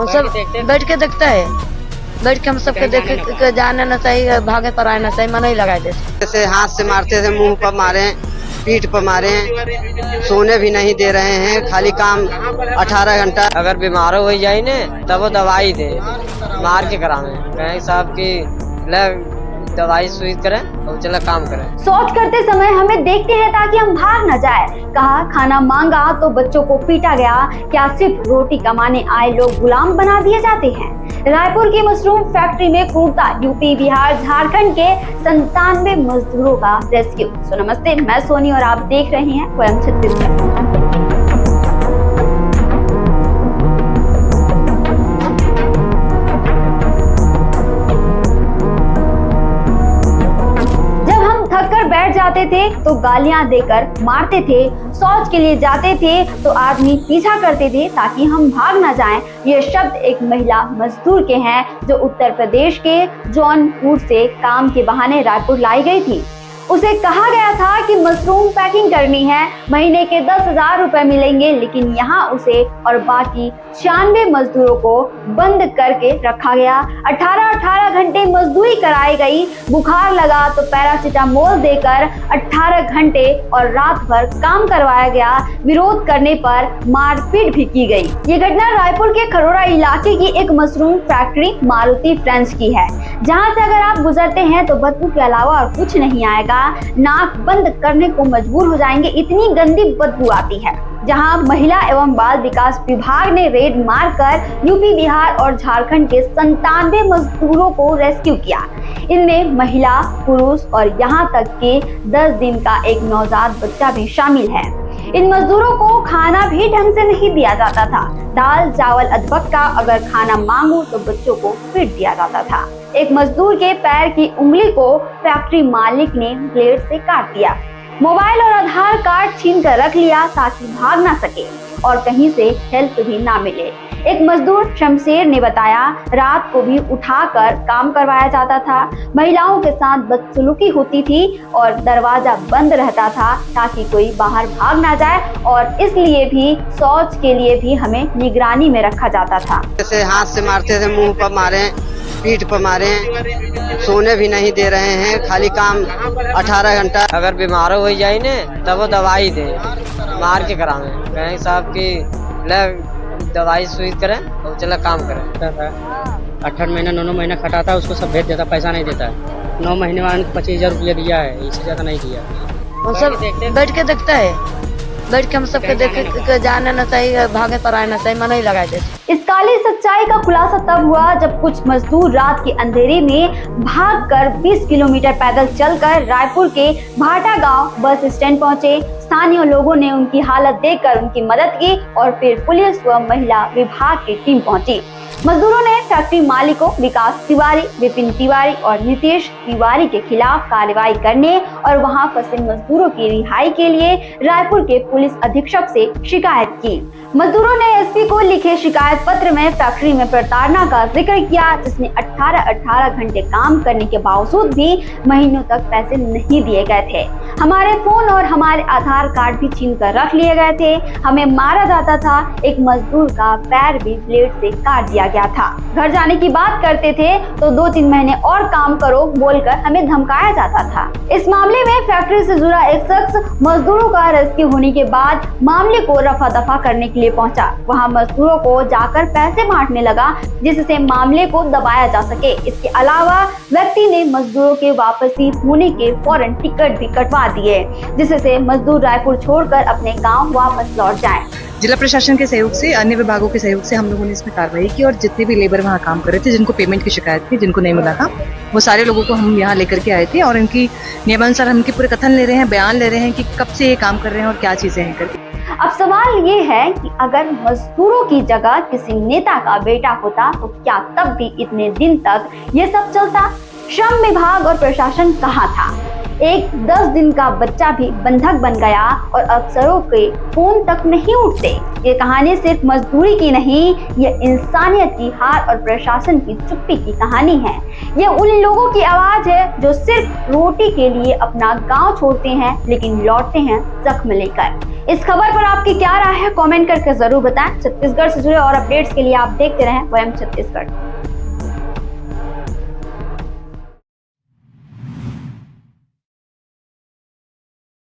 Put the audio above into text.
वो सब बैठ के देखता है, बैठ के हम सबके देख के जाने न चाहिए, भागे पर आए न चाहिए, मन ही लगाए थे। जैसे हाथ से मारते थे, मुंह पर मारे, पीठ पर मारे, सोने भी नहीं दे रहे हैं, खाली काम 18 घंटा। अगर बीमार हो जाए ने तब वो दवाई दे, मार के करावे, कहें साहब की दवाई सुई करें और चला काम करें। शौच करते समय हमें देखते हैं ताकि हम भाग न जाए। कहा खाना मांगा तो बच्चों को पीटा गया। क्या सिर्फ रोटी कमाने आए लोग गुलाम बना दिए जाते हैं? रायपुर की मशरूम फैक्ट्री में क्रूरता, यूपी बिहार झारखंड के 97 मजदूरों का रेस्क्यू। तो नमस्ते, मैं सोनी और आप देख रहे हैं स्वयं छत्तीसगढ़। बैठ जाते थे तो गालियां देकर मारते थे, शौच के लिए जाते थे तो आदमी पीछा करते थे ताकि हम भाग ना जाएं। ये शब्द एक महिला मजदूर के हैं जो उत्तर प्रदेश के जौनपुर से काम के बहाने रायपुर लाई गई थी। उसे कहा गया था कि मशरूम पैकिंग करनी है, महीने के 10,000 रुपए मिलेंगे, लेकिन यहाँ उसे और बाकी 96 मजदूरों को बंद करके रखा गया। 18 घंटे मजदूरी कराई गई। बुखार लगा तो पैरासीटामोल देकर 18 घंटे और रात भर काम करवाया गया। विरोध करने पर मारपीट भी की गई। ये घटना रायपुर के खरोरा इलाके की एक मशरूम फैक्ट्री मारुति फ्रेंच की है, जहाँ से अगर आप गुजरते हैं तो बदबू के अलावा और कुछ नहीं आएगा। नाक बंद करने को मजबूर हो जाएंगे, इतनी गंदी बदबू आती है। जहां महिला एवं बाल विकास विभाग ने रेड मारकर यूपी बिहार और झारखंड के 97 मजदूरों को रेस्क्यू किया। इनमें महिला, पुरुष और यहां तक के 10 दिन का एक नवजात बच्चा भी शामिल है। इन मजदूरों को खाना भी ढंग से नहीं दिया जाता था। दाल चावल अधपक्का, अगर खाना मांगो तो बच्चों को पीट दिया जाता था। एक मजदूर के पैर की उंगली को फैक्ट्री मालिक ने ब्लेड से काट दिया। मोबाइल और आधार कार्ड छीन कर रख लिया ताकि भाग ना सके और कहीं से हेल्प भी ना मिले। एक मजदूर शमशेर ने बताया, रात को भी उठाकर काम करवाया जाता था। महिलाओं के साथ बदसलूकी होती थी और दरवाजा बंद रहता था ताकि कोई बाहर भाग ना जाए, और इसलिए भी शौच के लिए भी हमें निगरानी में रखा जाता था। जैसे हाथ से मारते थे, मुंह पर मारे, पीठ पर मारे, सोने भी नहीं दे रहे हैं, खाली काम 18 घंटा। अगर बीमार हो जाए ने तब वो दवाई दे, मार के करावे, कहें साहब की दवाई सुई करें और चला काम करें। 8 महीना 9 महीना खटाता, उसको सब भेज देता, पैसा नहीं देता है। 9 महीने में 25,000 रुपया दिया है, इससे ज्यादा नहीं दिया। वो सब बैठ के देखता है, बैठ के हम सबके देख के जाने न चाहिए, भागे पर आए न चाहिए, मन ही लगाए थे। इस काली सच्चाई का खुलासा तब हुआ जब कुछ मजदूर रात के अंधेरे में भागकर 20 किलोमीटर पैदल चलकर रायपुर के भाटा गांव बस स्टैंड पहुंचे। स्थानीय लोगों ने उनकी हालत देखकर उनकी मदद की और फिर पुलिस व महिला विभाग की टीम पहुंची। मजदूरों ने फैक्ट्री मालिकों विकास तिवारी, विपिन तिवारी और नीतीश तिवारी के खिलाफ कार्रवाई करने और वहां फंसे मजदूरों की रिहाई के लिए रायपुर के पुलिस अधीक्षक से शिकायत की। मजदूरों ने एसपी को लिखे शिकायत पत्र में फैक्ट्री में प्रताड़ना का जिक्र किया, जिसमें 18 घंटे काम करने के बावजूद भी महीनों तक पैसे नहीं दिए गए थे। हमारे फोन और हमारे आधार कार्ड भी छीन कर रख लिए गए थे। हमें मारा जाता था। एक मजदूर का पैर भी ब्लेड से काट दिया गया था। घर जाने की बात करते थे तो 2-3 महीने और काम करो बोलकर हमें धमकाया जाता था। इस मामले में फैक्ट्री से जुड़ा एक शख्स मजदूरों का रेस्क्यू होने के बाद मामले को रफा दफा करने के लिए पहुंचा। वहां मजदूरों को जाकर पैसे बांटने लगा जिससे मामले को दबाया जा सके। इसके अलावा व्यक्ति ने मजदूरों के वापसी होने के फौरन टिकट भी कटवा दिए, जिससे मजदूर रायपुर छोड़कर अपने गांव वापस लौट जाएं। जिला प्रशासन के सहयोग से, अन्य विभागों के सहयोग से हम लोगों ने इसमें कार्रवाई की और जितने भी लेबर वहाँ काम कर रहे थे, जिनको पेमेंट की शिकायत थी, जिनको नहीं मिला था, वो सारे लोगों को हम यहाँ लेकर के आए थे और इनकी नियमानुसार हम इनके पूरे कथन ले रहे हैं, बयान ले रहे हैं कि कब से ये काम कर रहे हैं और क्या चीजें हैं करके। अब सवाल ये है कि अगर मजदूरों की जगह किसी नेता का बेटा होता तो क्या तब भी इतने दिन तक ये सब चलता? श्रम विभाग और प्रशासन कहाँ था? एक 10 दिन का बच्चा भी बंधक बन गया और अफसरों के फोन तक नहीं उठते। ये कहानी सिर्फ मजदूरी की नहीं, ये इंसानियत की हार और प्रशासन की चुप्पी की कहानी है। ये उन लोगों की आवाज है जो सिर्फ रोटी के लिए अपना गांव छोड़ते हैं लेकिन लौटते हैं जख्म लेकर। इस खबर पर आपकी क्या राय है, कमेंट करके जरूर बताएं। छत्तीसगढ़ से जुड़े और अपडेट्स के लिए आप देखते रहें वयम छत्तीसगढ़।